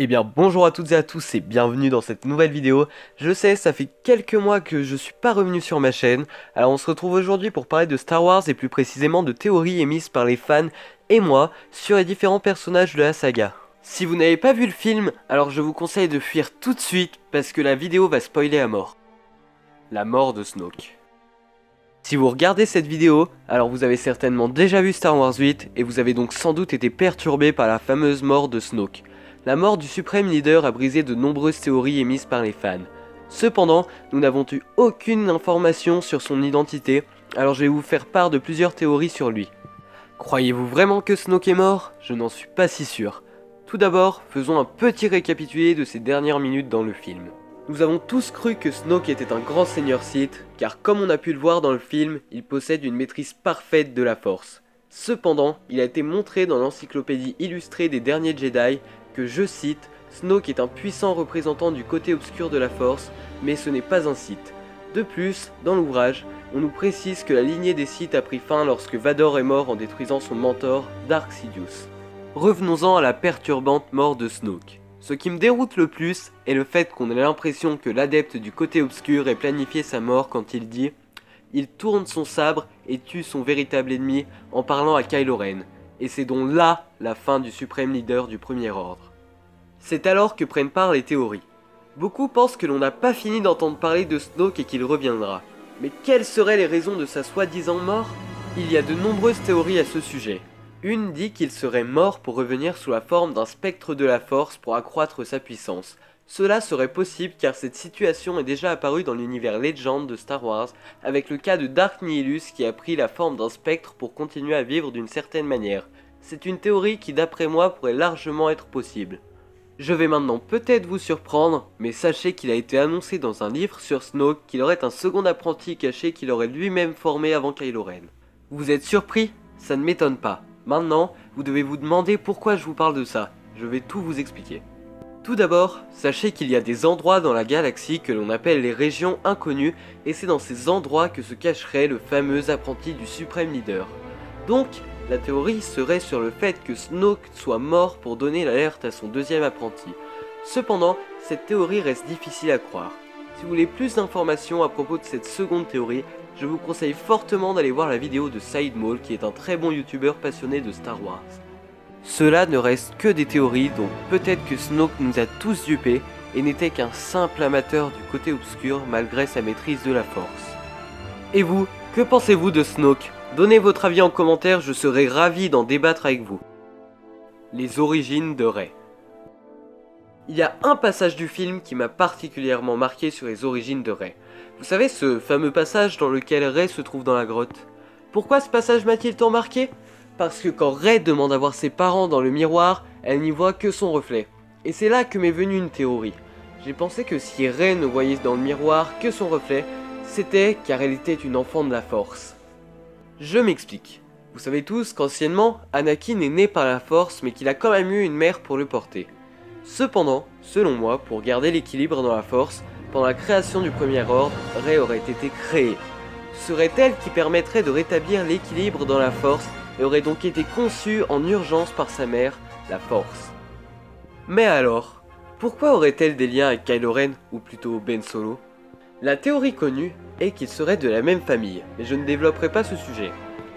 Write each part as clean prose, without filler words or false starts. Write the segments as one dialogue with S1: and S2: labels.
S1: Eh bien bonjour à toutes et à tous et bienvenue dans cette nouvelle vidéo. Je sais, ça fait quelques mois que je suis pas revenu sur ma chaîne, alors on se retrouve aujourd'hui pour parler de Star Wars et plus précisément de théories émises par les fans et moi sur les différents personnages de la saga. Si vous n'avez pas vu le film, alors je vous conseille de fuir tout de suite parce que la vidéo va spoiler à mort. La mort de Snoke. Si vous regardez cette vidéo, alors vous avez certainement déjà vu Star Wars 8 et vous avez donc sans doute été perturbé par la fameuse mort de Snoke. La mort du suprême leader a brisé de nombreuses théories émises par les fans. Cependant, nous n'avons eu aucune information sur son identité, alors je vais vous faire part de plusieurs théories sur lui. Croyez-vous vraiment que Snoke est mort? Je n'en suis pas si sûr. Tout d'abord, faisons un petit récapitulé de ces dernières minutes dans le film. Nous avons tous cru que Snoke était un grand seigneur Sith, car comme on a pu le voir dans le film, il possède une maîtrise parfaite de la Force. Cependant, il a été montré dans l'encyclopédie illustrée des derniers Jedi que, je cite, Snoke est un puissant représentant du côté obscur de la Force, mais ce n'est pas un Sith. De plus, dans l'ouvrage, on nous précise que la lignée des Sith a pris fin lorsque Vador est mort en détruisant son mentor, Dark Sidious. Revenons-en à la perturbante mort de Snoke. Ce qui me déroute le plus est le fait qu'on ait l'impression que l'adepte du côté obscur ait planifié sa mort quand il dit « Il tourne son sabre et tue son véritable ennemi en parlant à Kylo Ren ». Et c'est donc là la fin du suprême leader du Premier Ordre. C'est alors que prennent part les théories. Beaucoup pensent que l'on n'a pas fini d'entendre parler de Snoke et qu'il reviendra. Mais quelles seraient les raisons de sa soi-disant mort? Il y a de nombreuses théories à ce sujet. Une dit qu'il serait mort pour revenir sous la forme d'un spectre de la Force pour accroître sa puissance. Cela serait possible car cette situation est déjà apparue dans l'univers Legend de Star Wars avec le cas de Dark Nihilus qui a pris la forme d'un spectre pour continuer à vivre d'une certaine manière. C'est une théorie qui d'après moi pourrait largement être possible. Je vais maintenant peut-être vous surprendre, mais sachez qu'il a été annoncé dans un livre sur Snoke qu'il aurait un second apprenti caché qu'il aurait lui-même formé avant Kylo Ren. Vous êtes surpris? Ça ne m'étonne pas. Maintenant, vous devez vous demander pourquoi je vous parle de ça. Je vais tout vous expliquer. Tout d'abord, sachez qu'il y a des endroits dans la galaxie que l'on appelle les régions inconnues et c'est dans ces endroits que se cacherait le fameux apprenti du suprême leader. Donc, la théorie serait sur le fait que Snoke soit mort pour donner l'alerte à son deuxième apprenti. Cependant, cette théorie reste difficile à croire. Si vous voulez plus d'informations à propos de cette seconde théorie, je vous conseille fortement d'aller voir la vidéo de Saïd Maul qui est un très bon youtubeur passionné de Star Wars. Cela ne reste que des théories, donc peut-être que Snoke nous a tous dupés et n'était qu'un simple amateur du côté obscur malgré sa maîtrise de la Force. Et vous, que pensez-vous de Snoke? Donnez votre avis en commentaire, je serai ravi d'en débattre avec vous. Les origines de Rey. Il y a un passage du film qui m'a particulièrement marqué sur les origines de Rey. Vous savez, ce fameux passage dans lequel Rey se trouve dans la grotte. Pourquoi ce passage m'a-t-il tant marqué? Parce que quand Rey demande à voir ses parents dans le miroir, elle n'y voit que son reflet. Et c'est là que m'est venue une théorie. J'ai pensé que si Rey ne voyait dans le miroir que son reflet, c'était car elle était une enfant de la Force. Je m'explique. Vous savez tous qu'anciennement, Anakin est né par la Force mais qu'il a quand même eu une mère pour le porter. Cependant, selon moi, pour garder l'équilibre dans la Force, pendant la création du Premier Ordre, Rey aurait été créée. Serait-elle qui permettrait de rétablir l'équilibre dans la Force et aurait donc été conçue en urgence par sa mère, la Force. Mais alors, pourquoi aurait-elle des liens avec Kylo Ren, ou plutôt Ben Solo? La théorie connue est qu'ils seraient de la même famille, mais je ne développerai pas ce sujet.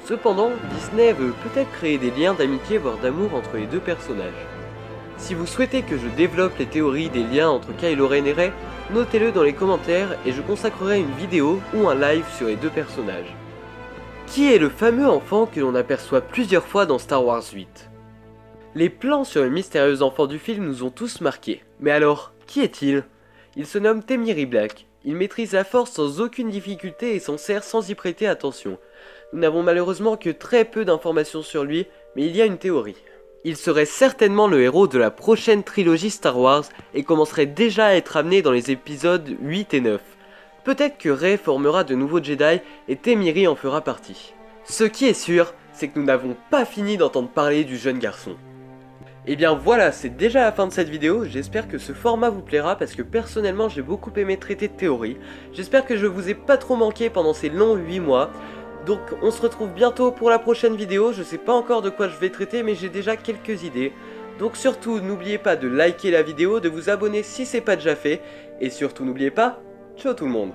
S1: Cependant, Disney veut peut-être créer des liens d'amitié voire d'amour entre les deux personnages. Si vous souhaitez que je développe les théories des liens entre Kylo Ren et Rey, notez-le dans les commentaires et je consacrerai une vidéo ou un live sur les deux personnages. Qui est le fameux enfant que l'on aperçoit plusieurs fois dans Star Wars 8? Les plans sur le mystérieux enfant du film nous ont tous marqués. Mais alors, qui est-il? Il se nomme Temiri Black. Il maîtrise la Force sans aucune difficulté et s'en sert sans y prêter attention. Nous n'avons malheureusement que très peu d'informations sur lui, mais il y a une théorie. Il serait certainement le héros de la prochaine trilogie Star Wars et commencerait déjà à être amené dans les épisodes 8 et 9. Peut-être que Rey formera de nouveaux Jedi et Temiri en fera partie. Ce qui est sûr, c'est que nous n'avons pas fini d'entendre parler du jeune garçon. Et bien voilà, c'est déjà la fin de cette vidéo, j'espère que ce format vous plaira parce que personnellement j'ai beaucoup aimé traiter de théories. J'espère que je vous ai pas trop manqué pendant ces longs 8 mois. Donc on se retrouve bientôt pour la prochaine vidéo, je sais pas encore de quoi je vais traiter mais j'ai déjà quelques idées. Donc surtout n'oubliez pas de liker la vidéo, de vous abonner si c'est pas déjà fait, et surtout n'oubliez pas, ciao tout le monde.